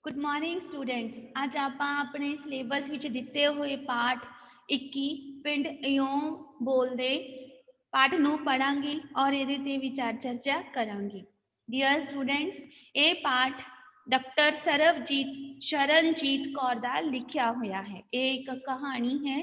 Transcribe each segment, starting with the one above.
Good morning students. अज आप अपने syllabus विच दिते हुए पाठ 21 पिंड इयों बोलदे पाठ नूं पढ़ांगे और इहदे ते विचार चर्चा करांगे। डियर स्टूडेंट्स, ये पाठ डॉक्टर शरणजीत कौर दा लिखिया होया है। ये एक कहानी है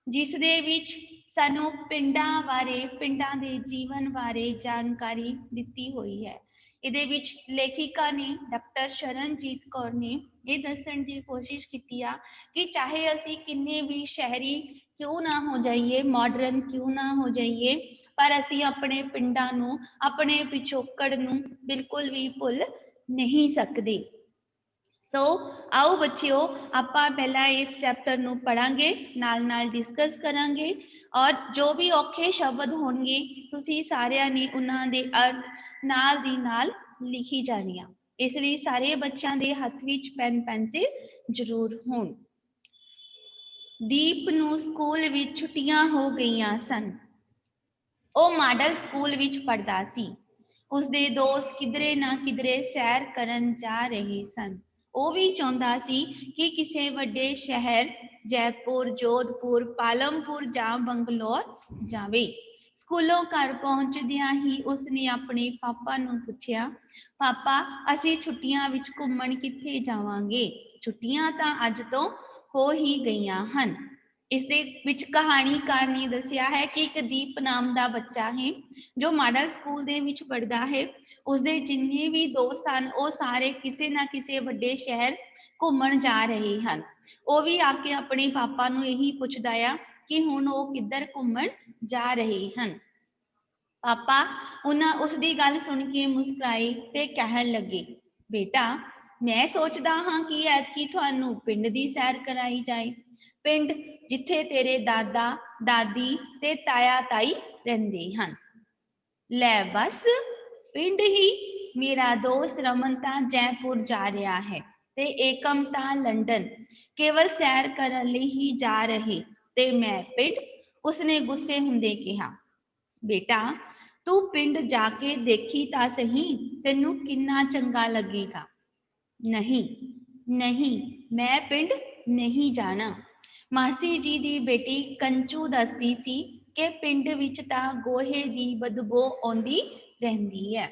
जिस दे विच सानू पिंडां बारे, पिंडां दे जीवन बारे जानकारी दिती हुई है। ਇਹਦੇ ਵਿੱਚ ਲੇਖਿਕਾ ਨੇ ਡਾਕਟਰ ਸ਼ਰਨਜੀਤ ਕੌਰ ਨੇ ਇਹ ਦੱਸਣ ਦੀ ਕੋਸ਼ਿਸ਼ ਕੀਤੀ ਆ ਕਿ ਚਾਹੇ ਅਸੀਂ ਕਿੰਨੇ ਵੀ ਸ਼ਹਿਰੀ ਕਿਉਂ ਨਾ ਹੋ ਜਾਈਏ, ਮਾਡਰਨ ਕਿਉਂ ਨਾ ਹੋ ਜਾਈਏ, ਪਰ ਅਸੀਂ ਆਪਣੇ ਪਿੰਡਾਂ ਨੂੰ, ਆਪਣੇ ਪਿਛੋਕੜ ਨੂੰ ਬਿਲਕੁਲ ਵੀ ਭੁੱਲ ਨਹੀਂ ਸਕਦੇ। ਸੋ ਆਓ ਬੱਚਿਓ, ਆਪਾਂ ਪਹਿਲਾਂ ਇਸ ਚੈਪਟਰ ਨੂੰ ਪੜਾਂਗੇ, ਨਾਲ ਡਿਸਕਸ ਕਰਾਂਗੇ ਔਰ ਜੋ ਵੀ ਔਖੇ ਸ਼ਬਦ ਹੋਣਗੇ ਤੁਸੀਂ ਸਾਰਿਆਂ ਨੇ ਉਹਨਾਂ ਦੇ ਅਰਥ नाल दी नाल लिखी जानी आ। इसलिए सारे बच्चों के हथ विच पेन पेंसिल जरूर होण। दीप नूं स्कूल विच छुट्टियां हो गईयां सन। वो मॉडल स्कूल विच पढ़दा सी। उसदे दोस्त किधरे ना किधरे सैर करन जा रहे सन। वो भी चाहुंदा सी कि किसी वड्डे शहर जयपुर, जोधपुर, पालमपुर जां बंगलौर जावे। स्कूलों घर पहुंचदियां ही उसने अपने पापा नूं पुछया, पापा असीं छुट्टियां विच घुम्मण कित्थे जावांगे? छुट्टियां तां अज तो हो ही गईयां हन। इस दे विच कहानीकार ने दस्सिया है कि एक दीप नाम दा बच्चा है जो मॉडल स्कूल दे विच पढ़दा है। उसदे जिन्ने भी दोस्त हन वो सारे किसी ना किसी वड्डे शहर घुम्मण जा रहे हन। वो भी आके अपने पापा नूं यही पुछदा आ कि हुण वो किधर घुम्मण जा रहे हन। पापा उन्हां उसदी गल सुन के मुस्कुराए ते कहण लगे, बेटा मैं सोचदा हां कि ऐतकी तुहानूं पिंड दी सैर कराई जाए। पिंड जिथे तेरे दादा दादी ते ताया ताई रहिंदे हन। लै बस पिंड ही? मेरा दोस्त रमन तां जयपुर जा रहा है ते एकम तां लंडन। केवल सैर करन लई ही जा रहे ते मैं पिंड? उसने गुस्से हुंदे कहा, बेटा तू पिंड जाके देखी तां सही, तैनूं किन्ना चंगा लगेगा। नहीं नहीं, मैं पिंड नहीं जाना। मासी जी दी बेटी कंचू दसदी सी कि पिंड विच तां गोहे दी बदबू आउंदी रहिंदी है।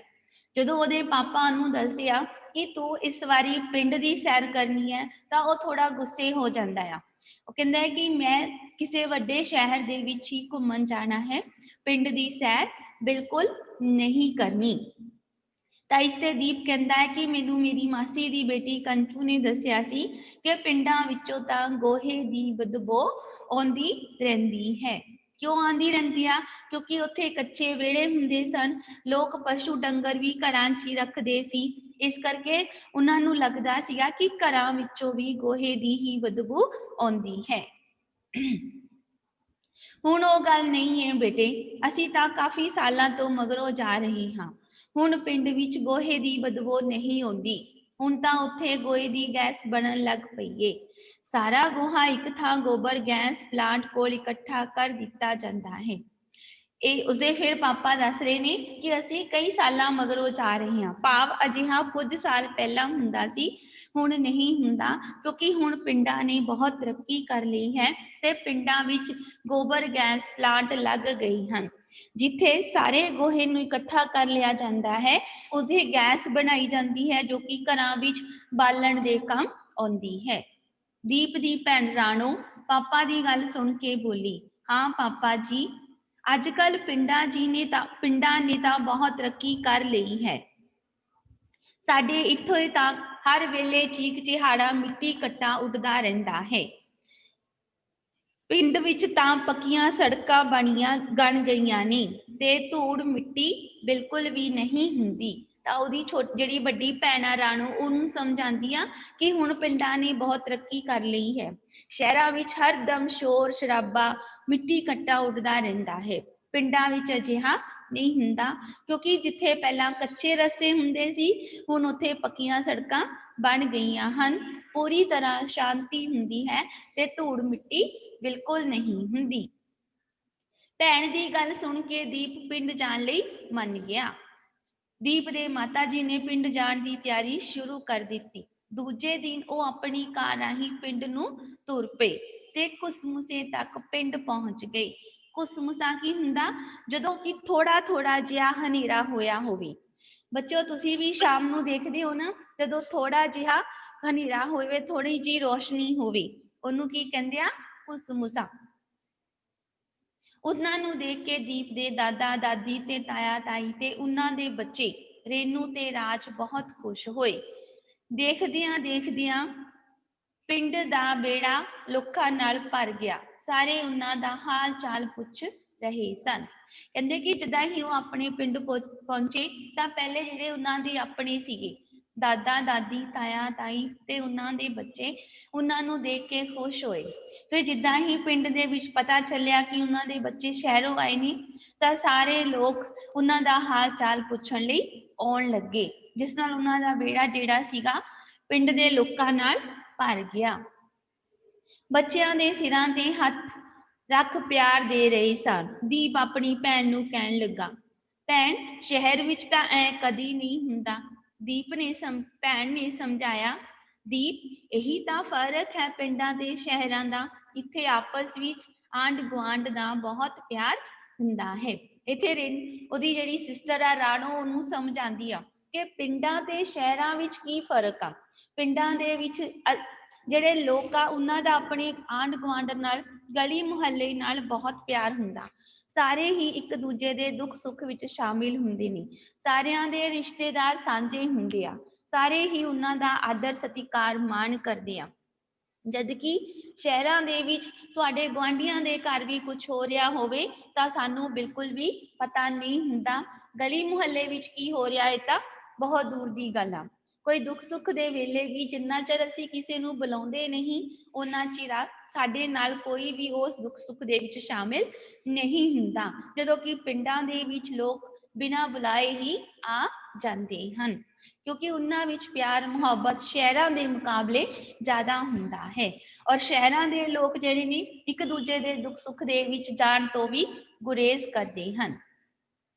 जदों उहदे पापा नूं दस्सिया कि तू इस वारी पिंड दी सैर करनी है तां ओह थोड़ा गुस्से हो जांदा आ। ओह कहंदा है कि मैं किसी वड्डे शहर दे विच ही घुम्मण जाना है, पिंड दी सैर बिल्कुल नहीं करनी। ਤਾਂ ਇਸ ਤੇ ਦੀਪ ਕਹਿੰਦਾ ਹੈ ਕਿ ਮੈਨੂੰ ਮੇਰੀ ਮਾਸੀ ਦੀ ਬੇਟੀ ਕੰਚੂ ਨੇ ਦੱਸਿਆ ਸੀ ਕਿ ਪਿੰਡਾਂ ਵਿੱਚੋਂ ਤਾਂ ਗੋਹੇ ਦੀ ਬਦਬੂ ਆਉਂਦੀ ਰਹਿੰਦੀ ਹੈ। ਕਿਉਂ ਆਉਂਦੀ ਰਹਿੰਦੀ ਆ? ਕਿਉਂਕਿ ਉੱਥੇ ਕੱਚੇ ਵਿਹੜੇ ਹੁੰਦੇ ਸਨ, ਲੋਕ ਪਸ਼ੂ ਡੰਗਰ ਵੀ ਘਰਾਂ 'ਚ ਹੀ ਰੱਖਦੇ ਸੀ। ਇਸ ਕਰਕੇ ਉਹਨਾਂ ਨੂੰ ਲੱਗਦਾ ਸੀਗਾ ਕਿ ਘਰਾਂ ਵਿੱਚੋਂ ਵੀ ਗੋਹੇ ਦੀ ਹੀ ਬਦਬੂ ਆਉਂਦੀ ਹੈ। ਹੁਣ ਉਹ ਗੱਲ ਨਹੀਂ ਹੈ ਬੇਟੇ, ਅਸੀਂ ਤਾਂ ਕਾਫੀ ਸਾਲਾਂ ਤੋਂ ਮਗਰੋਂ ਜਾ ਰਹੇ ਹਾਂ। ਹੁਣ ਪਿੰਡ ਵਿੱਚ ਗੋਹੇ ਦੀ ਬਦਬੂ ਨਹੀਂ ਆਉਂਦੀ। ਹੁਣ ਤਾਂ ਉੱਥੇ ਗੋਹੇ ਦੀ ਗੈਸ ਬਣਨ ਲੱਗ ਪਈ ਏ। ਸਾਰਾ ਗੋਹਾ ਇੱਕ ਥਾਂ ਗੋਬਰ ਗੈਸ ਪਲਾਂਟ ਕੋਲ ਇਕੱਠਾ ਕਰ ਦਿੱਤਾ ਜਾਂਦਾ ਹੈ। ਇਹ ਉਸਦੇ ਫਿਰ ਪਾਪਾ ਦੱਸ ਰਹੇ ਨੇ ਕਿ ਅਸੀਂ ਕਈ ਸਾਲਾਂ ਮਗਰੋਂ ਜਾ ਰਹੇ ਹਾਂ। ਭਾਵ ਅਜਿਹਾ ਕੁਝ ਸਾਲ ਪਹਿਲਾਂ ਹੁੰਦਾ ਸੀ, ਹੁਣ ਨਹੀਂ ਹੁੰਦਾ, ਕਿਉਂਕਿ ਹੁਣ ਪਿੰਡਾਂ ਨੇ ਬਹੁਤ ਤਰੱਕੀ ਕਰ ਲਈ ਹੈ ਤੇ ਪਿੰਡਾਂ ਵਿੱਚ ਗੋਬਰ ਗੈਸ ਪਲਾਂਟ ਲੱਗ ਗਏ ਹਨ। ਜਿੱਥੇ ਸਾਰੇ ਗੋਹੇ ਨੂੰ ਇਕੱਠਾ ਕਰ ਲਿਆ ਜਾਂਦਾ ਹੈ, ਉੱਥੇ ਗੈਸ ਬਣਾਈ ਜਾਂਦੀ ਹੈ ਜੋ ਕਿ ਘਰਾਂ ਵਿੱਚ ਬਾਲਣ ਦੇ ਕੰਮ ਆਉਂਦੀ ਹੈ। ਦੀਪ ਦੀ ਭੈਣ ਰਾਣੋ ਪਾਪਾ ਦੀ ਗੱਲ ਸੁਣ ਕੇ ਬੋਲੀ, ਹਾਂ ਪਾਪਾ ਜੀ, ਅੱਜ ਕੱਲ ਪਿੰਡਾਂ ਨੇ ਤਾਂ ਬਹੁਤ ਤਰੱਕੀ ਕਰ ਲਈ ਹੈ। ਸਾਡੇ ਇੱਥੇ ਤਾਂ ਹਰ ਵੇਲੇ ਚੀਕ ਚਿਹਾੜਾ ਮਿੱਟੀ ਕੱਟਾ ਉੱਡਦਾ ਰਹਿੰਦਾ ਹੈ। ਪਿੰਡ ਵਿੱਚ ਤਾਂ ਪੱਕੀਆਂ ਸੜਕਾਂ ਬਣ ਗਈਆਂ ਨੇ ਤੇ ਧੂੜ ਮਿੱਟੀ ਬਿਲਕੁਲ ਵੀ ਨਹੀਂ ਹੁੰਦੀ। ਤਾਂ ਉਹਦੀ ਜਿਹੜੀ ਵੱਡੀ ਭੈਣ ਆ ਰਾਣੋ, ਉਹਨੂੰ ਸਮਝਾਉਂਦੀ ਆ ਕਿ ਹੁਣ ਪਿੰਡਾਂ ਨੇ ਬਹੁਤ ਤਰੱਕੀ ਕਰ ਲਈ ਹੈ। ਸ਼ਹਿਰਾਂ ਵਿੱਚ ਹਰਦਮ ਸ਼ੋਰ ਸ਼ਰਾਬਾ, ਮਿੱਟੀ ਕੱਟਾ ਉੱਡਦਾ ਰਹਿੰਦਾ ਹੈ। ਪਿੰਡਾਂ ਵਿੱਚ ਅਜਿਹਾ ਨਹੀਂ ਹੁੰਦਾ, ਕਿਉਂਕਿ ਜਿੱਥੇ ਪਹਿਲਾਂ ਕੱਚੇ ਰਸਤੇ ਹੁੰਦੇ ਸੀ, ਹੁਣ ਉੱਥੇ ਪੱਕੀਆਂ ਸੜਕਾਂ ਬਣ ਗਈਆਂ ਹਨ। ਪੂਰੀ ਤਰ੍ਹਾਂ ਸ਼ਾਂਤੀ ਹੁੰਦੀ ਹੈ ਤੇ ਧੂੜ ਮਿੱਟੀ ਬਿਲਕੁਲ ਨਹੀਂ ਹੁੰਦੀ। ਭੈਣ ਦੀ ਗੱਲ ਸੁਣ ਕੇ ਦੀਪ ਪਿੰਡ ਜਾਣ ਲਈ ਮੰਨ ਗਿਆ। ਦੀਪ ਦੇ ਮਾਤਾ ਜੀ ਨੇ ਪਿੰਡ ਜਾਣ ਦੀ ਤਿਆਰੀ ਸ਼ੁਰੂ ਕਰ ਦਿੱਤੀ। ਦੂਜੇ ਦਿਨ ਉਹ ਆਪਣੀ ਕਾਰ ਰਾਹੀਂ ਪਿੰਡ ਨੂੰ ਤੁਰ ਪਏ ਤੇ ਕੁਸਮੁਸੇ ਤੱਕ ਪਿੰਡ ਪਹੁੰਚ ਗਏ। ਕੁਸਮੁਸਾ ਕੀ ਹੁੰਦਾ? ਜਦੋਂ ਕਿ ਥੋੜਾ ਥੋੜਾ ਜਿਹਾ ਹਨੇਰਾ ਹੋਇਆ ਹੋਵੇ। ਬੱਚਿਓ ਤੁਸੀਂ ਵੀ ਸ਼ਾਮ ਨੂੰ ਦੇਖਦੇ ਹੋ ਨਾ, ਜਦੋਂ ਥੋੜਾ ਜਿਹਾ ਹਨੇਰਾ ਹੋਵੇ, ਥੋੜੀ ਜਿਹੀ ਰੋਸ਼ਨੀ ਹੋਵੇ, ਉਹਨੂੰ ਕੀ ਕਹਿੰਦੇ ਆ? ਕੁਸਮੁਸਾ। ਉਹਨਾਂ ਨੂੰ ਦੇਖ ਕੇ ਦੀਪ ਦੇ ਦਾਦਾ ਦਾਦੀ ਤੇ ਤਾਇਆ ਤਾਈ ਤੇ ਉਹਨਾਂ ਦੇ ਬੱਚੇ ਰੇਨੂ ਤੇ ਰਾਜ ਬਹੁਤ ਖੁਸ਼ ਹੋਏ। ਦੇਖਦਿਆਂ ਦੇਖਦਿਆਂ ਪਿੰਡ ਦਾ ਬੇੜਾ ਲੋਕਾਂ ਨਾਲ ਭਰ ਗਿਆ। ਸਾਰੇ ਉਹਨਾਂ ਦਾ ਹਾਲ ਚਾਲ ਪੁੱਛ ਰਹੇ ਸਨ। ਕਹਿੰਦੇ ਕਿ ਜਿੱਦਾਂ ਹੀ ਉਹ ਆਪਣੇ ਪਿੰਡ ਪਹੁੰਚੇ ਤਾਂ ਪਹਿਲੇ ਜਿਹੜੇ ਉਹਨਾਂ ਦੇ ਆਪਣੇ ਸੀਗੇ ਦਾਦਾ ਦਾਦੀ ਤਾਇਆ ਤਾਈ ਤੇ ਉਹਨਾਂ ਦੇ ਬੱਚੇ, ਉਹਨਾਂ ਨੂੰ ਦੇਖ ਕੇ ਖੁਸ਼ ਹੋਏ। ਫਿਰ ਜਿੱਦਾਂ ਹੀ ਪਿੰਡ ਦੇ ਵਿੱਚ ਪਤਾ ਚੱਲਿਆ ਕਿ ਉਹਨਾਂ ਦੇ ਬੱਚੇ ਸ਼ਹਿਰੋਂ ਆਏ ਨੇ ਤਾਂ ਸਾਰੇ ਲੋਕ ਉਹਨਾਂ ਦਾ ਹਾਲ ਚਾਲ ਪੁੱਛਣ ਲਈ ਆਉਣ ਲੱਗੇ, ਜਿਸ ਨਾਲ ਉਹਨਾਂ ਦਾ ਬੇੜਾ ਜਿਹੜਾ ਸੀਗਾ ਪਿੰਡ ਦੇ ਲੋਕਾਂ ਨਾਲ ਭਰ ਗਿਆ। ਬੱਚਿਆਂ ਦੇ ਸਿਰਾਂ ਤੇ ਹੱਥ ਰੱਖ ਪਿਆਰ ਦੇ ਰਹੇ ਸਨ। ਦੀਪ ਆਪਣੀ ਭੈਣ ਨੂੰ ਕਹਿਣ ਲੱਗਾ, ਭੈਣ ਸ਼ਹਿਰ ਵਿੱਚ ਤਾਂ ਐ ਕਦੀ ਨਹੀਂ ਹੁੰਦਾ। ਦੀਪ ਨੇ ਭੈਣ ਨੇ ਸਮਝਾਇਆ, ਦੀਪ ਇਹੀ ਤਾਂ ਫਰਕ ਹੈ ਪਿੰਡਾਂ ਤੇ ਸ਼ਹਿਰਾਂ ਦਾ। ਇੱਥੇ ਆਪਸ ਵਿੱਚ ਆਂਢ ਗੁਆਂਢ ਦਾ ਬਹੁਤ ਪਿਆਰ ਹੁੰਦਾ ਹੈ। ਇੱਥੇ ਉਹਦੀ ਜਿਹੜੀ ਸਿਸਟਰ ਆ ਰਾਣੋ, ਉਹਨੂੰ ਸਮਝ ਆਉਂਦੀ ਆ ਕਿ ਪਿੰਡਾਂ ਤੇ ਸ਼ਹਿਰਾਂ ਵਿੱਚ ਕੀ ਫਰਕ ਆ। ਪਿੰਡਾਂ ਦੇ ਵਿੱਚ ਜਿਹੜੇ ਲੋਕ ਆ ਉਹਨਾਂ ਦਾ ਆਪਣੇ ਆਂਢ ਗੁਆਂਢ ਨਾਲ, ਗਲੀ ਮੁਹੱਲੇ ਨਾਲ ਬਹੁਤ ਪਿਆਰ ਹੁੰਦਾ। ਸਾਰੇ ਹੀ ਇੱਕ ਦੂਜੇ ਦੇ ਦੁੱਖ ਸੁੱਖ ਵਿੱਚ ਸ਼ਾਮਿਲ ਹੁੰਦੇ ਨੇ। ਸਾਰਿਆਂ ਦੇ ਰਿਸ਼ਤੇਦਾਰ ਸਾਂਝੇ ਹੁੰਦੇ ਆ। ਸਾਰੇ ਹੀ ਉਹਨਾਂ ਦਾ ਆਦਰ ਸਤਿਕਾਰ ਮਾਣ ਕਰਦੇ ਆ। ਜਦ ਕਿ ਸ਼ਹਿਰਾਂ ਦੇ ਵਿੱਚ ਤੁਹਾਡੇ ਗੁਆਂਢੀਆਂ ਦੇ ਘਰ ਵੀ ਕੁਝ ਹੋ ਰਿਹਾ ਹੋਵੇ ਤਾਂ ਸਾਨੂੰ ਬਿਲਕੁਲ ਵੀ ਪਤਾ ਨਹੀਂ ਹੁੰਦਾ। ਗਲੀ ਮੁਹੱਲੇ ਵਿੱਚ ਕੀ ਹੋ ਰਿਹਾ ਹੈ ਤਾਂ ਬਹੁਤ ਦੂਰ ਦੀ ਗੱਲ ਆ। ਕੋਈ ਦੁੱਖ ਸੁੱਖ ਦੇ ਵੇਲੇ ਵੀ ਜਿੰਨਾ ਚਿਰ ਅਸੀਂ ਕਿਸੇ ਨੂੰ ਬੁਲਾਉਂਦੇ ਨਹੀਂ, ਉਹਨਾਂ ਚਿਰ ਸਾਡੇ ਨਾਲ ਕੋਈ ਵੀ ਉਸ ਦੁੱਖ ਸੁੱਖ ਦੇ ਵਿੱਚ ਸ਼ਾਮਿਲ ਨਹੀਂ ਹੁੰਦਾ। ਜਦੋਂ ਕਿ ਪਿੰਡਾਂ ਦੇ ਵਿੱਚ ਲੋਕ ਬਿਨਾਂ ਬੁਲਾਏ ਹੀ ਆ ਜਾਂਦੇ ਹਨ, ਕਿਉਂਕਿ ਉਹਨਾਂ ਵਿੱਚ ਪਿਆਰ ਮੁਹੱਬਤ ਸ਼ਹਿਰਾਂ ਦੇ ਮੁਕਾਬਲੇ ਜ਼ਿਆਦਾ ਹੁੰਦਾ ਹੈ। ਔਰ ਸ਼ਹਿਰਾਂ ਦੇ ਲੋਕ ਜਿਹੜੇ ਨੇ ਇੱਕ ਦੂਜੇ ਦੇ ਦੁੱਖ ਸੁੱਖ ਦੇ ਵਿੱਚ ਜਾਣ ਤੋਂ ਵੀ ਗੁਰੇਜ਼ ਕਰਦੇ ਹਨ।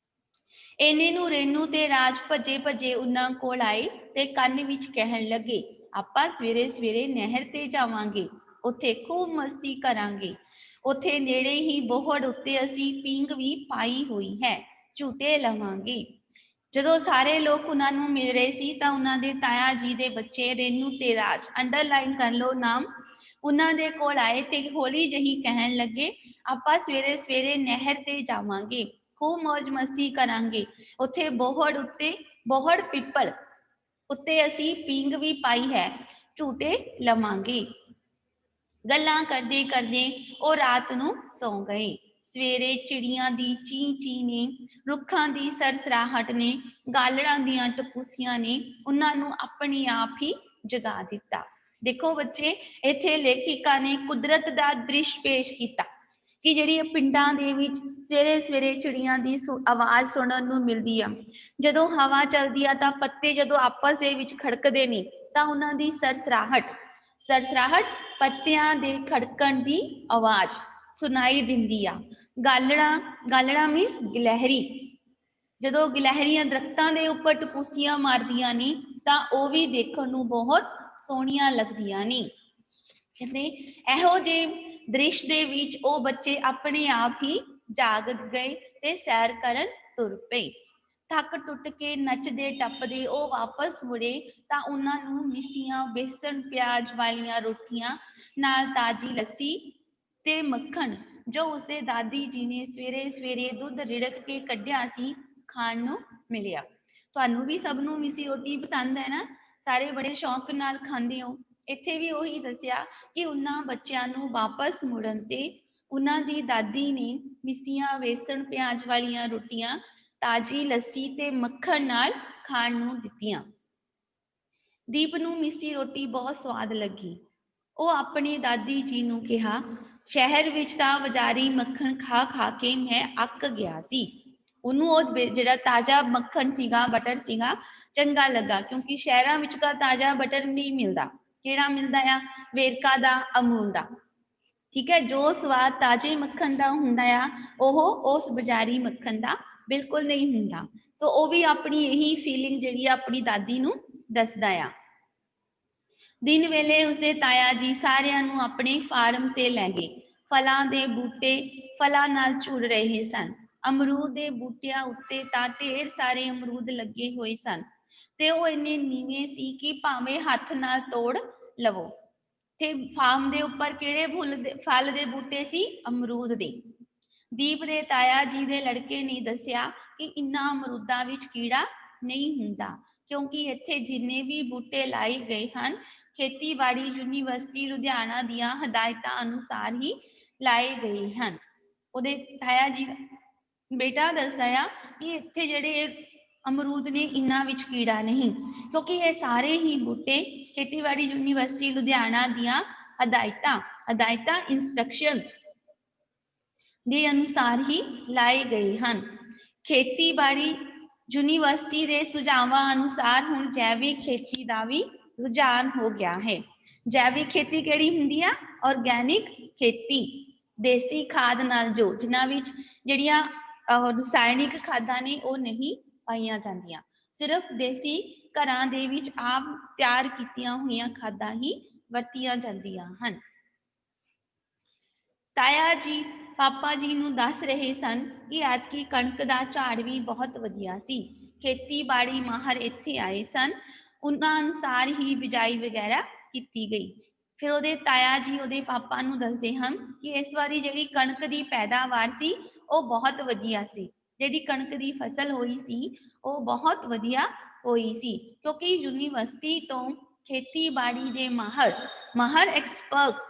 ਇਹਨੇ ਨੂੰ ਰੇਨੂ ਤੇ ਰਾਜ ਭੱਜੇ ਭੱਜੇ ਉਹਨਾਂ ਕੋਲ ਆਏ ਤੇ ਕੰਨ ਵਿੱਚ ਕਹਿਣ ਲੱਗੇ, ਆਪਾਂ ਸਵੇਰੇ ਸਵੇਰੇ ਨਹਿਰ ਤੇ ਜਾਵਾਂਗੇ, ਉੱਥੇ ਖੂਬ ਮਸਤੀ ਕਰਾਂਗੇ। ਉੱਥੇ ਨੇੜੇ ਹੀ ਬੋਹੜ ਉੱਤੇ ਅਸੀਂ ਪੀਂਘ ਵੀ ਪਾਈ ਹੋਈ ਹੈ, ਝੂਟੇ ਲਵਾਂਗੇ। ਜਦੋਂ ਸਾਰੇ ਲੋਕ ਉਹਨਾਂ ਨੂੰ ਮਿਲ ਰਹੇ ਸੀ ਤਾਂ ਉਹਨਾਂ ਦੇ ਤਾਇਆ ਜੀ ਦੇ ਬੱਚੇ ਰੇਨੂ ਤੇ ਰਾਜ, ਅੰਡਰਲਾਈਨ ਕਰ ਲਓ ਨਾਮ, ਉਹਨਾਂ ਦੇ ਕੋਲ ਆਏ ਤੇ ਹੌਲੀ ਜਿਹੀ ਕਹਿਣ ਲੱਗੇ, ਆਪਾਂ ਸਵੇਰੇ ਸਵੇਰੇ ਨਹਿਰ ਤੇ ਜਾਵਾਂਗੇ, ਖੂਬ ਮौज ਮਸਤੀ ਕਰਾਂਗੇ। ਉੱਥੇ ਬੋਹੜ ਪਿੱਪਲ ਉੱਤੇ ਅਸੀਂ ਪੀਂਘ ਵੀ ਪਾਈ ਹੈ, ਝੂਟੇ ਲਵਾਂਗੇ। ਗੱਲਾਂ ਕਰਦੇ ਕਰਦੇ ਉਹ ਰਾਤ ਨੂੰ ਸੌਂ ਗਏ। ਸਵੇਰੇ ਚਿੜੀਆਂ ਦੀ ਚੀਂ ਚੀਂ ਨੇ, ਰੁੱਖਾਂ ਦੀ ਸਰਸਰਾਹਟ ਨੇ, ਗਾਲੜਾਂ ਦੀਆਂ ਟਪੂਸੀਆਂ ਨੇ ਉਹਨਾਂ ਨੂੰ ਆਪਣੇ ਆਪ ਹੀ ਜਗਾ ਦਿੱਤਾ। ਦੇਖੋ ਬੱਚੇ, ਇੱਥੇ ਲੇਖਿਕਾ ਨੇ ਕੁਦਰਤ ਦਾ ਦ੍ਰਿਸ਼ ਪੇਸ਼ ਕੀਤਾ ਕਿ ਜਿਹੜੀ ਪਿੰਡਾਂ ਦੇ ਵਿੱਚ ਸਵੇਰੇ ਸਵੇਰੇ ਚਿੜੀਆਂ ਦੀ ਆਵਾਜ਼ ਸੁਣਨ ਨੂੰ ਮਿਲਦੀ ਆ। ਜਦੋਂ ਹਵਾ ਚੱਲਦੀ ਆ ਤਾਂ ਪੱਤੇ ਜਦੋਂ ਆਪਸ ਦੇ ਵਿੱਚ ਖੜਕਦੇ ਨੇ ਤਾਂ ਉਹਨਾਂ ਦੀ ਸਰਸਰਾਹਟ ਪੱਤਿਆਂ ਦੇ ਖੜਕਣ ਦੀ ਆਵਾਜ਼ ਸੁਣਾਈ ਦਿੰਦੀ ਆ। ਗਾਲੜਾ ਮੀਨਸ ਗਿਲਹਰੀ, ਜਦੋਂ ਗਿਲਹਰੀਆਂ ਦਰਖਤਾਂ ਦੇ ਉੱਪਰ ਟਪੂਸੀਆਂ ਮਾਰਦੀਆਂ ਨੇ ਤਾਂ ਉਹ ਵੀ ਦੇਖਣ ਨੂੰ ਬਹੁਤ ਸੋਹਣੀਆਂ ਲੱਗਦੀਆਂ ਨੇ। ਕਹਿੰਦੇ ਇਹੋ ਜਿਹੇ ਦ੍ਰਿਸ਼ ਦੇ ਵਿੱਚ ਉਹ ਬੱਚੇ ਆਪਣੇ ਆਪ ਹੀ ਜਾਗ ਗਏ ਤੇ ਸੈਰ ਕਰਨ ਤੁਰ ਪਏ। ਥੱਕ ਟੁੱਟ ਕੇ ਨੱਚਦੇ ਟੱਪਦੇ ਉਹ ਵਾਪਸ ਮੁੜੇ ਤਾਂ ਉਹਨਾਂ ਨੂੰ ਮਿੱਸੀਆਂ ਬੇਸਣ ਪਿਆਜ਼ ਵਾਲੀਆਂ ਰੋਟੀਆਂ ਨਾਲ ਤਾਜ਼ੀ ਲੱਸੀ ਤੇ ਮੱਖਣ, ਜੋ ਉਸਦੇ ਦਾਦੀ ਜੀ ਨੇ ਸਵੇਰੇ ਸਵੇਰੇ ਦੁੱਧ ਰਿੜਕ ਕੇ ਕੱਢਿਆ ਸੀ, ਖਾਣ ਨੂੰ ਮਿਲਿਆ। ਤੁਹਾਨੂੰ ਵੀ ਸਭ ਨੂੰ ਮਿੱਸੀ ਰੋਟੀ ਪਸੰਦ ਹੈ ਨਾ, ਸਾਰੇ ਬੜੇ ਸ਼ੌਂਕ ਨਾਲ ਖਾਂਦੇ ਹੋ। ਇੱਥੇ ਵੀ ਉਹੀ ਦੱਸਿਆ ਕਿ ਉਹਨਾਂ ਬੱਚਿਆਂ ਨੂੰ ਵਾਪਸ ਮੁੜਨ ਤੇ ਉਹਨਾਂ ਦੀ ਦਾਦੀ ਨੇ ਮਿੱਸੀਆਂ ਬੇਸਣ ਪਿਆਜ਼ ਵਾਲੀਆਂ ਰੋਟੀਆਂ, ਤਾਜ਼ੀ ਲੱਸੀ ਤੇ ਮੱਖਣ ਨਾਲ ਖਾਣ ਨੂੰ ਦਿੱਤੀਆਂ। ਦੀਪ ਨੂੰ ਮਿੱਸੀ ਰੋਟੀ ਬਹੁਤ ਸਵਾਦ ਲੱਗੀ। ਉਹ ਆਪਣੀ ਦਾਦੀ ਜੀ ਨੂੰ ਕਿਹਾ, ਸ਼ਹਿਰ ਵਿੱਚ ਤਾਂ ਬਾਜ਼ਾਰੀ ਮੱਖਣ ਖਾ ਖਾ ਕੇ ਮੈਂ ਅੱਕ ਗਿਆ ਸੀ। ਉਹਨੂੰ ਉਹ ਜਿਹੜਾ ਤਾਜ਼ਾ ਮੱਖਣ ਸੀਗਾ, ਬਟਰ ਸੀਗਾ, ਚੰਗਾ ਲੱਗਾ, ਕਿਉਂਕਿ ਸ਼ਹਿਰਾਂ ਵਿੱਚ ਤਾਂ ਤਾਜ਼ਾ ਬਟਰ ਨਹੀਂ ਮਿਲਦਾ। ਕਿਹੜਾ ਮਿਲਦਾ ਆ? ਵੇਰਕਾ ਦਾ, ਅਮੂਲ ਦਾ। ਠੀਕ ਹੈ, ਜੋ ਸਵਾਦ ਤਾਜ਼ੇ ਮੱਖਣ ਦਾ ਹੁੰਦਾ ਆ ਉਹ ਉਸ ਬਾਜ਼ਾਰੀ ਮੱਖਣ ਦਾ ਬਿਲਕੁਲ ਨਹੀਂ ਹੁੰਦਾ। ਸੋ ਉਹ ਵੀ ਆਪਣੀ ਇਹੀ ਫੀਲਿੰਗ ਜਿਹੜੀ ਆ ਆਪਣੀ ਦਾਦੀ ਨੂੰ ਦੱਸਦਾ ਆ। ਦਿਨ ਵੇਲੇ ਉਸਦੇ ਤਾਇਆ ਜੀ ਸਾਰਿਆਂ ਨੂੰ ਆਪਣੇ ਫਾਰਮ ਤੇ ਲੈ ਗਏ। ਫਲਾਂ ਦੇ ਬੂਟੇ ਫਲਾਂ ਨਾਲ ਝੁੱਲ ਰਹੇ ਸਨ। ਅਮਰੂਦ ਦੇ ਬੂਟਿਆਂ ਉੱਤੇ ਤਾਂ ਢੇਰ ਸਾਰੇ ਅਮਰੂਦ ਲੱਗੇ ਹੋਏ ਸਨ ਤੇ ਉਹ ਇੰਨੇ ਨੀਵੇਂ ਸੀ ਕਿ ਭਾਵੇਂ ਹੱਥ ਨਾਲ ਤੋੜ ਲਵੋ। ਤੇ ਫਾਰਮ ਦੇ ਉੱਪਰ ਕਿਹੜੇ ਫਲ ਦੇ ਬੂਟੇ ਸੀ? ਅਮਰੂਦ ਦੇ। ਦੀਪ ਦੇ ਤਾਇਆ ਜੀ ਦੇ ਲੜਕੇ ਨੇ ਦੱਸਿਆ ਕਿ ਇਨ੍ਹਾਂ ਅਮਰੂਦਾਂ ਵਿੱਚ ਕੀੜਾ ਨਹੀਂ ਹੁੰਦਾ, ਕਿਉਂਕਿ ਇੱਥੇ ਜਿੰਨੇ ਵੀ ਬੂਟੇ ਲਾਏ ਗਏ ਹਨ ਖੇਤੀਬਾੜੀ ਯੂਨੀਵਰਸਿਟੀ ਲੁਧਿਆਣਾ ਦੀਆਂ ਹਦਾਇਤਾਂ ਅਨੁਸਾਰ ਹੀ ਲਾਏ ਗਏ ਹਨ। ਉਹਦੇ ਤਾਇਆ ਜੀ ਬੇਟਾ ਦੱਸਦਾ ਆ ਕਿ ਇੱਥੇ ਜਿਹੜੇ ਅਮਰੂਦ ਨੇ ਇਹਨਾਂ ਵਿੱਚ ਕੀੜਾ ਨਹੀਂ, ਕਿਉਂਕਿ ਇਹ ਸਾਰੇ ਹੀ ਬੂਟੇ ਖੇਤੀਬਾੜੀ ਯੂਨੀਵਰਸਿਟੀ ਲੁਧਿਆਣਾ ਦੀਆਂ ਹਦਾਇਤਾਂ ਇੰਸਟਰਕਸ਼ਨਸ ਦੇ ਅਨੁਸਾਰ ਹੀ ਲਾਏ ਗਏ ਹਨ। ਖੇਤੀਬਾੜੀ ਯੂਨੀਵਰਸਿਟੀ ਦੇ ਸੁਝਾਵਾਂ ਅਨੁਸਾਰ ਹੁਣ ਜੈਵਿਕ ਖੇਤੀ ਦਾ ਵੀ ਰੁਝਾਨ ਹੋ ਗਿਆ ਹੈ। ਜੈਵਿਕ ਖੇਤੀ ਕਿਹੜੀ ਹੁੰਦੀ ਆ? ਆਰਗੈਨਿਕ ਖੇਤੀ, ਦੇਸੀ ਖਾਦ ਨਾਲ ਜਿਨ੍ਹਾਂ ਵਿੱਚ ਜਿਹੜੀਆਂ ਰਸਾਇਣਿਕ ਖਾਦਾਂ ਨੇ ਉਹ ਨਹੀਂ ਪਾਈਆਂ ਜਾਂਦੀਆਂ, ਸਿਰਫ ਦੇਸੀ ਘਰਾਂ ਦੇ ਵਿੱਚ ਆਪ ਤਿਆਰ ਕੀਤੀਆਂ ਹੋਈਆਂ ਖਾਦਾਂ ਹੀ ਵਰਤੀਆਂ ਜਾਂਦੀਆਂ ਹਨ। ਤਾਇਆ ਜੀ ਪਾਪਾ ਜੀ ਨੂੰ ਦੱਸ ਰਹੇ ਸਨ ਕਿ ਐਤਕੀ ਕਣਕ ਦਾ ਝਾੜ ਵੀ ਬਹੁਤ ਵਧੀਆ ਸੀ। ਖੇਤੀਬਾੜੀ ਮਾਹਰ ਇੱਥੇ ਆਏ ਸਨ, ਉਹਨਾਂ ਅਨੁਸਾਰ ਹੀ ਬਿਜਾਈ ਵਗੈਰਾ ਕੀਤੀ ਗਈ। ਫਿਰ ਉਹਦੇ ਤਾਇਆ ਜੀ ਉਹਦੇ ਪਾਪਾ ਨੂੰ ਦੱਸਦੇ ਹਨ ਕਿ ਇਸ ਵਾਰੀ ਜਿਹੜੀ ਕਣਕ ਦੀ ਪੈਦਾਵਾਰ ਸੀ ਉਹ ਬਹੁਤ ਵਧੀਆ ਸੀ। ਜਿਹੜੀ ਕਣਕ ਦੀ ਫਸਲ ਹੋਈ ਸੀ ਉਹ ਬਹੁਤ ਵਧੀਆ ਹੋਈ ਸੀ, ਕਿਉਂਕਿ ਯੂਨੀਵਰਸਿਟੀ ਤੋਂ ਖੇਤੀਬਾੜੀ ਦੇ ਮਾਹਰ ਐਕਸਪਰਟ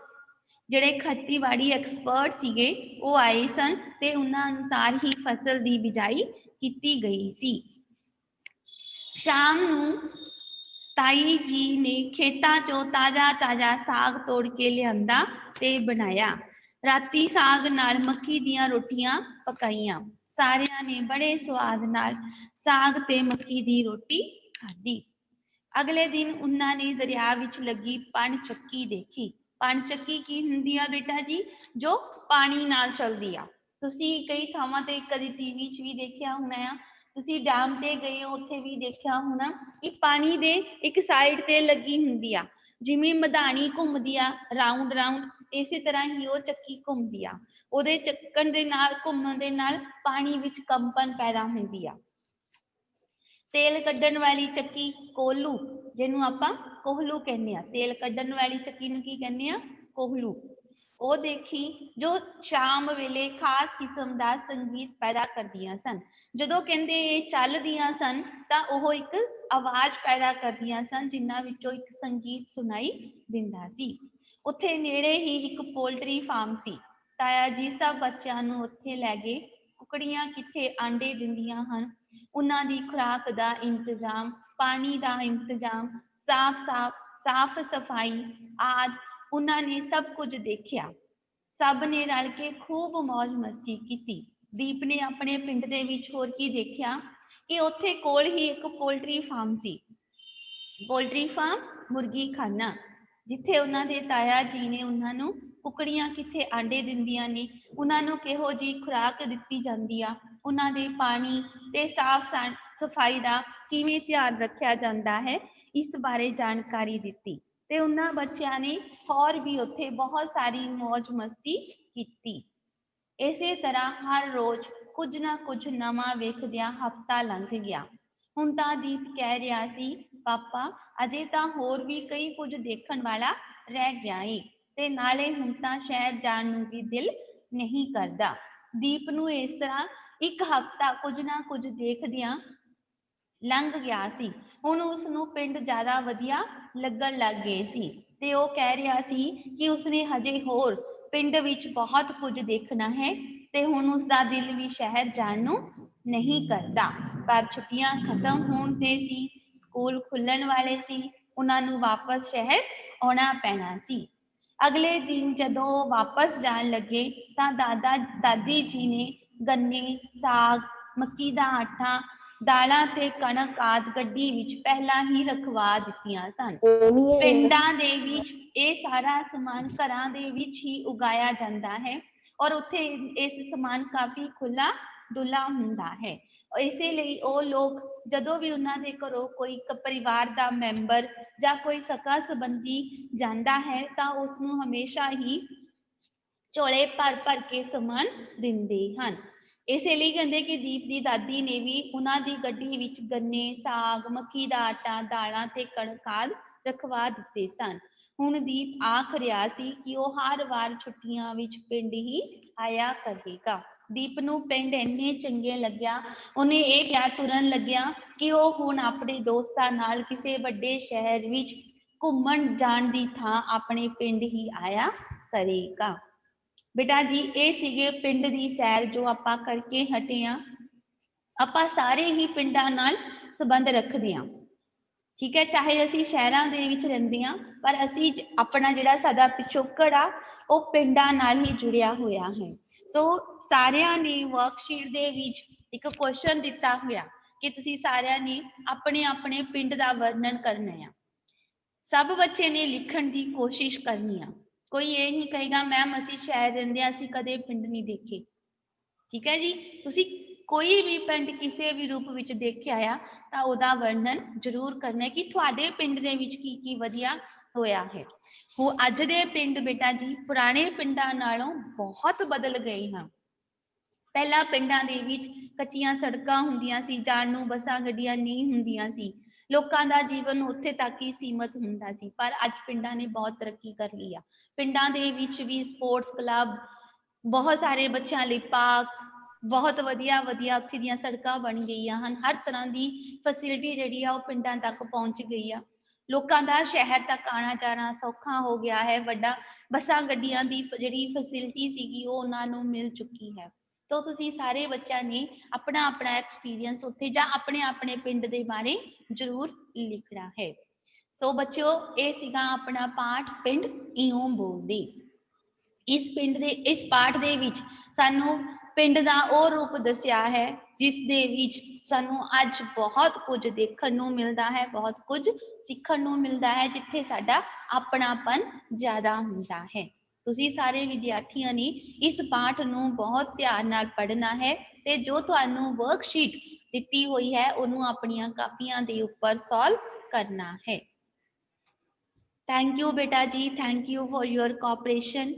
ਜਿਹੜੇ ਖੇਤੀਬਾੜੀ ਐਕਸਪਰਟ ਸੀਗੇ ਉਹ ਆਏ ਸਨ ਤੇ ਉਹਨਾਂ ਅਨੁਸਾਰ ਹੀ ਫਸਲ ਦੀ ਬਿਜਾਈ ਕੀਤੀ ਗਈ ਸੀ। ਸ਼ਾਮ ਨੂੰ ਤਾਈ ਜੀ ਨੇ ਖੇਤਾਂ ਚੋਂ ਤਾਜ਼ਾ ਸਾਗ ਤੋੜ ਕੇ ਲਿਆਂਦਾ ਤੇ ਬਣਾਇਆ। ਰਾਤੀ ਸਾਗ ਨਾਲ ਮੱਕੀ ਦੀਆਂ ਰੋਟੀਆਂ ਪਕਾਈਆਂ। ਸਾਰਿਆਂ ਨੇ ਬੜੇ ਸਵਾਦ ਨਾਲ ਸਾਗ ਤੇ ਮੱਕੀ ਦੀ ਰੋਟੀ ਖਾਧੀ। ਅਗਲੇ ਦਿਨ ਉਹਨਾਂ ਨੇ ਦਰਿਆ ਵਿੱਚ ਲੱਗੀ ਪਣ ਚੱਕੀ ਦੇਖੀ। ਪਣ ਚੱਕੀ ਕੀ ਹੁੰਦੀ ਆ ਬੇਟਾ ਜੀ? ਜੋ ਪਾਣੀ ਨਾਲ ਚੱਲਦੀ ਆ। ਤੁਸੀਂ ਕਈ ਥਾਵਾਂ ਤੇ ਕਦੀ ਟੀਵੀ 'ਚ ਵੀ ਦੇਖਿਆ ਹੋਣਾ ਆ, ਤੁਸੀਂ ਡੈਮ ਤੇ ਗਏ ਹੋ ਉੱਥੇ ਵੀ ਦੇਖਿਆ ਹੋਣਾ ਕਿ ਪਾਣੀ ਦੇ ਇੱਕ ਸਾਈਡ ਤੇ ਲੱਗੀ ਹੁੰਦੀ ਆ, ਜਿਵੇਂ ਮਧਾਣੀ ਘੁੰਮਦੀ ਆ ਰਾਉਂਡ ਇਸੇ ਤਰ੍ਹਾਂ ਹੀ ਉਹ ਚੱਕੀ ਘੁੰਮਦੀ ਆ। ਉਹਦੇ ਚੱਕਣ ਦੇ ਨਾਲ ਘੁੰਮਣ ਦੇ ਨਾਲ ਪਾਣੀ ਵਿੱਚ ਕੰਪਨ ਪੈਦਾ ਹੁੰਦੀ ਆ। ਤੇਲ ਕੱਢਣ ਵਾਲੀ ਚੱਕੀ ਕੋਹਲੂ, ਜਿਹਨੂੰ ਆਪਾਂ ਕੋਹਲੂ ਕਹਿੰਦੇ ਆ, ਤੇਲ ਕੱਢਣ ਵਾਲੀ ਚੱਕੀ ਨੂੰ ਕੀ ਕਹਿੰਦੇ ਆ? ਕੋਹਲੂ। ਉਹ ਦੇਖੀ ਜੋ ਸ਼ਾਮ ਵੇਲੇ ਖਾਸ ਕਿਸਮ ਦਾ ਸੰਗੀਤ ਪੈਦਾ ਕਰਦੀਆਂ ਸਨ। ਜਦੋਂ ਕਹਿੰਦੇ ਇਹ ਚੱਲਦੀਆਂ ਸਨ ਤਾਂ ਉਹ ਇੱਕ ਆਵਾਜ਼ ਪੈਦਾ ਕਰਦੀਆਂ ਸਨ ਜਿਨ੍ਹਾਂ ਵਿੱਚੋਂ ਇੱਕ ਸੰਗੀਤ ਸੁਣਾਈ ਦਿੰਦਾ ਸੀ। ਉੱਥੇ ਨੇੜੇ ਹੀ ਇੱਕ ਪੋਲਟਰੀ ਫਾਰਮ ਸੀ। ਤਾਇਆ ਜੀ ਸਭ ਬੱਚਿਆਂ ਨੂੰ ਉੱਥੇ ਲੈ ਗਏ। ਕੁਕੜੀਆਂ ਕਿੱਥੇ ਆਂਡੇ ਦਿੰਦੀਆਂ ਹਨ, ਉਹਨਾਂ ਦੀ ਖੁਰਾਕ ਦਾ ਇੰਤਜ਼ਾਮ, ਪਾਣੀ ਦਾ ਇੰਤਜ਼ਾਮ, ਸਾਫ਼ ਸਫਾਈ ਆਦਿ ਉਹਨਾਂ ਨੇ ਸਭ ਕੁਝ ਦੇਖਿਆ। ਸਭ ਨੇ ਰਲ ਕੇ ਖੂਬ ਮौज ਮਸਤੀ ਕੀਤੀ। ਦੀਪ ਨੇ ਆਪਣੇ ਪਿੰਡ ਦੇ ਵਿੱਚ ਹੋਰ ਕੀ ਦੇਖਿਆ ਕਿ ਉੱਥੇ ਕੋਲ ਹੀ ਇੱਕ ਪੋਲਟਰੀ ਫਾਰਮ ਸੀ। ਪੋਲਟਰੀ ਫਾਰਮ, ਮੁਰਗੀ ਖਾਨਾ, ਜਿੱਥੇ ਉਹਨਾਂ ਦੇ ਤਾਇਆ ਜੀ ਨੇ ਉਹਨਾਂ ਨੂੰ ਕੁਕੜੀਆਂ ਕਿੱਥੇ ਆਂਡੇ ਦਿੰਦੀਆਂ ਨੇ, ਉਹਨਾਂ ਨੂੰ ਕਿਹੋ ਜਿਹੀ ਖੁਰਾਕ ਦਿੱਤੀ ਜਾਂਦੀ ਆ, ਉਹਨਾਂ ਦੇ ਪਾਣੀ ਤੇ ਸਾਫ਼ ਸਫਾਈ ਦਾ ਕਿਵੇਂ ਧਿਆਨ ਰੱਖਿਆ ਜਾਂਦਾ ਹੈ, ਇਸ ਬਾਰੇ ਜਾਣਕਾਰੀ ਦਿੱਤੀ। ਤੇ ਉਹਨਾਂ ਬੱਚਿਆਂ ਨੇ ਹੋਰ ਵੀ ਉੱਥੇ ਬਹੁਤ ਸਾਰੀ ਮौज ਮਸਤੀ ਕੀਤੀ। ਇਸੇ ਤਰ੍ਹਾਂ ਹਰ ਰੋਜ਼ ਕੁਝ ਨਾ ਕੁਝ ਨਵਾਂ ਵੇਖਦਿਆਂ ਹਫ਼ਤਾ ਲੰਘ ਗਿਆ। ਹੁਣ ਤਾਂ ਦੀਪ ਕਹਿ ਰਿਹਾ ਸੀ, ਪਾਪਾ ਅਜੇ ਤਾਂ ਹੋਰ ਵੀ ਕਈ ਕੁਝ ਦੇਖਣ ਵਾਲਾ ਰਹਿ ਗਿਆ ਏ ਤੇ ਨਾਲੇ ਹੁਣ ਤਾਂ ਸ਼ਹਿਰ ਜਾਣ ਨੂੰ ਵੀ ਦਿਲ ਨਹੀਂ ਕਰਦਾ। ਦੀਪ ਨੂੰ ਇਸ ਤਰ੍ਹਾਂ ਇੱਕ ਹਫ਼ਤਾ ਕੁਝ ਨਾ ਕੁਝ ਦੇਖਦਿਆਂ ਲੰਘ ਗਿਆ ਸੀ। ਹੁਣ ਉਸ ਨੂੰ ਪਿੰਡ ਜ਼ਿਆਦਾ ਵਧੀਆ ਲੱਗਣ ਲੱਗ ਗਏ ਸੀ ਤੇ ਉਹ ਕਹਿ ਰਿਹਾ ਸੀ ਕਿ ਉਸਨੇ ਹਜੇ ਹੋਰ ਪਿੰਡ ਵਿੱਚ ਬਹੁਤ ਕੁਝ ਦੇਖਣਾ ਹੈ ਤੇ ਹੁਣ ਉਸਦਾ ਦਿਲ ਵੀ ਸ਼ਹਿਰ ਜਾਣ ਨੂੰ ਨਹੀਂ ਕਰਦਾ। ਪਰ ਛੁੱਟੀਆਂ ਖਤਮ ਹੋਣ ਤੇ ਸੀ, ਸਕੂਲ ਖੁੱਲਣ ਵਾਲੇ ਸੀ, ਉਹਨਾਂ ਨੂੰ ਵਾਪਸ ਸ਼ਹਿਰ ਆਉਣਾ ਪੈਣਾ ਸੀ। ਅਗਲੇ ਦਿਨ ਜਦੋਂ ਵਾਪਸ ਜਾਣ ਲੱਗੇ ਤਾਂ ਦਾਦੀ ਜੀ ਨੇ ਗੰਨੇ, ਸਾਗ, ਮੱਕੀ ਦਾ ਆਟਾ, ਦਾਲਾਂ ਤੇ ਕਣਕ ਆਦਿ ਗੱਡੀ ਵਿੱਚ ਪਹਿਲਾਂ ਹੀ ਰਖਵਾ ਦਿੱਤੀਆਂ ਸਨ। ਪਿੰਡਾਂ ਦੇ ਵਿੱਚ ਇਹ ਸਾਰਾ ਸਮਾਨ ਘਰਾਂ ਦੇ ਵਿੱਚ ਹੀ ਉਗਾਇਆ ਜਾਂਦਾ ਹੈ ਔਰ ਉੱਥੇ ਇਸ ਸਮਾਨ ਕਾਫੀ ਖੁੱਲਾ ਦੁੱਲਾ ਹੁੰਦਾ ਹੈ। ਇਸੇ ਲਈ ਉਹ ਲੋਕ ਜਦੋਂ ਵੀ ਉਹਨਾਂ ਦੇ ਘਰੋਂ ਕੋਈ ਪਰਿਵਾਰ ਦਾ ਮੈਂਬਰ ਜਾਂ ਕੋਈ ਸਕਾ ਸੰਬੰਧੀ ਜਾਂਦਾ ਹੈ ਤਾਂ ਉਸ ਨੂੰ ਹਮੇਸ਼ਾ ਹੀ ਝੋਲੇ ਭਰ ਭਰ ਕੇ ਸਮਾਨ ਦਿੰਦੇ ਹਨ। ਇਸੇ ਲਈ ਕਹਿੰਦੇ ਕਿ ਦੀਪ ਦੀ ਦਾਦੀ ਨੇ ਵੀ ਉਹਨਾਂ ਦੀ ਗੱਡੀ ਵਿੱਚ ਗੰਨੇ, ਸਾਗ, ਮੱਕੀ ਦਾ ਆਟਾ, ਦਾਲਾਂ ਤੇ ਕਣਕ ਆਦਿ ਰਖਵਾ ਦਿੱਤੇ ਸਨ। ਹੁਣ ਦੀਪ ਆਖ ਰਿਹਾ ਸੀ ਕਿ ਉਹ ਹਰ ਵਾਰ ਛੁੱਟੀਆਂ ਵਿੱਚ ਪਿੰਡ ਹੀ ਆਇਆ ਕਰੇਗਾ। ਦੀਪ ਨੂੰ ਪਿੰਡ ਇੰਨੇ ਚੰਗੇ ਲੱਗਿਆ, ਉਹਨੇ ਇਹ ਕਿਹਾ ਤੁਰਨ ਲੱਗਿਆ ਕਿ ਉਹ ਹੁਣ ਆਪਣੇ ਦੋਸਤਾਂ ਨਾਲ ਕਿਸੇ ਵੱਡੇ ਸ਼ਹਿਰ ਵਿੱਚ ਘੁੰਮਣ ਜਾਣ ਦੀ ਥਾਂ ਆਪਣੇ ਪਿੰਡ ਹੀ ਆਇਆ ਕਰੇਗਾ। ਬੇਟਾ ਜੀ ਇਹ ਸੀਗੇ ਪਿੰਡ ਦੀ ਸੈਰ ਜੋ ਆਪਾਂ ਕਰਕੇ ਹਟੇ ਹਾਂ। ਆਪਾਂ ਸਾਰੇ ਹੀ ਪਿੰਡਾਂ ਨਾਲ ਸੰਬੰਧ ਰੱਖਦੇ ਹਾਂ, ਠੀਕ ਹੈ, ਚਾਹੇ ਅਸੀਂ ਸ਼ਹਿਰਾਂ ਦੇ ਵਿੱਚ ਰਹਿੰਦੇ ਹਾਂ ਪਰ ਅਸੀਂ ਆਪਣਾ ਜਿਹੜਾ ਸਾਡਾ ਪਿਛੋਕੜ ਆ ਉਹ ਪਿੰਡਾਂ ਨਾਲ ਹੀ ਜੁੜਿਆ ਹੋਇਆ ਹੈ। ਸੋ ਸਾਰਿਆਂ ਨੇ ਵਰਕਸ਼ੀਟ ਦੇ ਵਿੱਚ ਇੱਕ ਕੁਐਸਚਨ ਦਿੱਤਾ ਹੋਇਆ ਕਿ ਤੁਸੀਂ ਸਾਰਿਆਂ ਨੇ ਆਪਣੇ ਆਪਣੇ ਪਿੰਡ ਦਾ ਵਰਣਨ ਕਰਨਾ ਆ। ਸਭ ਬੱਚੇ ਨੇ ਲਿਖਣ ਦੀ ਕੋਸ਼ਿਸ਼ ਕਰਨੀ ਆ। ਕੋਈ ਇਹ ਨਹੀਂ ਕਹੇਗਾ ਮੈਮ ਅਸੀਂ ਸ਼ਹਿਰ ਰਹਿੰਦੇ ਹਾਂ, ਅਸੀਂ ਕਦੇ ਪਿੰਡ ਨਹੀਂ ਦੇਖੇ। ਠੀਕ ਹੈ ਜੀ, ਤੁਸੀਂ ਕੋਈ ਵੀ ਪਿੰਡ ਕਿਸੇ ਵੀ ਰੂਪ ਵਿੱਚ ਦੇਖਿਆ ਆ ਤਾਂ ਉਹਦਾ ਵਰਣਨ ਜ਼ਰੂਰ ਕਰਨਾ ਕਿ ਤੁਹਾਡੇ ਪਿੰਡ ਦੇ ਵਿੱਚ ਕੀ ਕੀ ਵਧੀਆ ਹੋਇਆ ਹੈ। ਉਹ ਅੱਜ ਦੇ ਪਿੰਡ ਬੇਟਾ ਜੀ ਪੁਰਾਣੇ ਪਿੰਡਾਂ ਨਾਲੋਂ ਬਹੁਤ ਬਦਲ ਗਏ ਹਨ। ਪਹਿਲਾਂ ਪਿੰਡਾਂ ਦੇ ਵਿੱਚ ਕੱਚੀਆਂ ਸੜਕਾਂ ਹੁੰਦੀਆਂ ਸੀ, ਜਾਣ ਨੂੰ ਬੱਸਾਂ ਗੱਡੀਆਂ ਨਹੀਂ ਹੁੰਦੀਆਂ ਸੀ, ਲੋਕਾਂ ਦਾ ਜੀਵਨ ਉੱਥੇ ਤੱਕ ਹੀ ਸੀਮਤ ਹੁੰਦਾ ਸੀ। ਪਰ ਅੱਜ ਪਿੰਡਾਂ ਨੇ ਬਹੁਤ ਤਰੱਕੀ ਕਰ ਲਈ ਆ। ਪਿੰਡਾਂ ਦੇ ਵਿੱਚ ਵੀ ਸਪੋਰਟਸ ਕਲੱਬ, ਬਹੁਤ ਸਾਰੇ ਬੱਚਿਆਂ ਲਈ ਪਾਰਕ, ਬਹੁਤ ਵਧੀਆ ਵਧੀਆ ਉੱਥੇ ਦੀਆਂ ਸੜਕਾਂ ਬਣ ਗਈਆਂ ਹਨ। ਹਰ ਤਰ੍ਹਾਂ ਦੀ ਫੈਸਿਲਿਟੀ ਜਿਹੜੀ ਆ ਉਹ ਪਿੰਡਾਂ ਤੱਕ ਪਹੁੰਚ ਗਈ ਆ। ਲੋਕਾਂ ਦਾ ਸ਼ਹਿਰ ਤੱਕ ਆਉਣਾ ਜਾਣਾ ਸੌਖਾ ਹੋ ਗਿਆ ਹੈ। ਵੱਡਾ ਬੱਸਾਂ ਗੱਡੀਆਂ ਦੀ ਜਿਹੜੀ ਫੈਸਿਲਿਟੀ ਸੀਗੀ ਉਹ ਉਹਨਾਂ ਨੂੰ ਮਿਲ ਚੁੱਕੀ ਹੈ। ਤਾਂ ਤੁਸੀਂ ਸਾਰੇ ਬੱਚਿਆਂ ਨੇ ਆਪਣਾ ਆਪਣਾ ਐਕਸਪੀਰੀਅੰਸ ਉੱਥੇ ਜਾਂ ਆਪਣੇ ਆਪਣੇ ਪਿੰਡ ਦੇ ਬਾਰੇ ਜ਼ਰੂਰ ਲਿਖਣਾ ਹੈ। ਸੋ ਬੱਚਿਓ ਇਹ ਸੀਗਾ ਆਪਣਾ ਪਾਠ ਪਿੰਡ ਇਉਂ ਬੋਲਦੇ। ਇਸ ਪਾਠ ਦੇ ਵਿੱਚ ਸਾਨੂੰ ਪਿੰਡ ਦਾ ਉਹ ਰੂਪ ਦੱਸਿਆ ਹੈ ਜਿਸ ਦੇ ਵਿੱਚ ਸਾਨੂੰ ਅੱਜ ਬਹੁਤ ਕੁਝ ਦੇਖਣ ਨੂੰ ਮਿਲਦਾ ਹੈ, ਬਹੁਤ ਕੁਝ ਸਿੱਖਣ ਨੂੰ ਮਿਲਦਾ ਹੈ, ਜਿੱਥੇ ਸਾਡਾ ਆਪਣਾਪਨ ਜ਼ਿਆਦਾ ਹੁੰਦਾ ਹੈ। ਤੁਸੀਂ ਸਾਰੇ ਵਿਦਿਆਰਥੀਆਂ ਨੇ ਇਸ ਪਾਠ ਨੂੰ ਬਹੁਤ ਧਿਆਨ ਨਾਲ ਪੜ੍ਹਨਾ ਹੈ ਤੇ ਜੋ ਤੁਹਾਨੂੰ ਵਰਕਸ਼ੀਟ ਦਿੱਤੀ ਹੋਈ ਹੈ ਉਹਨੂੰ ਆਪਣੀਆਂ ਕਾਪੀਆਂ ਦੇ ਉੱਪਰ ਸੋਲਵ ਕਰਨਾ ਹੈ। ਥੈਂਕ ਯੂ ਬੇਟਾ ਜੀ, thank you for your cooperation.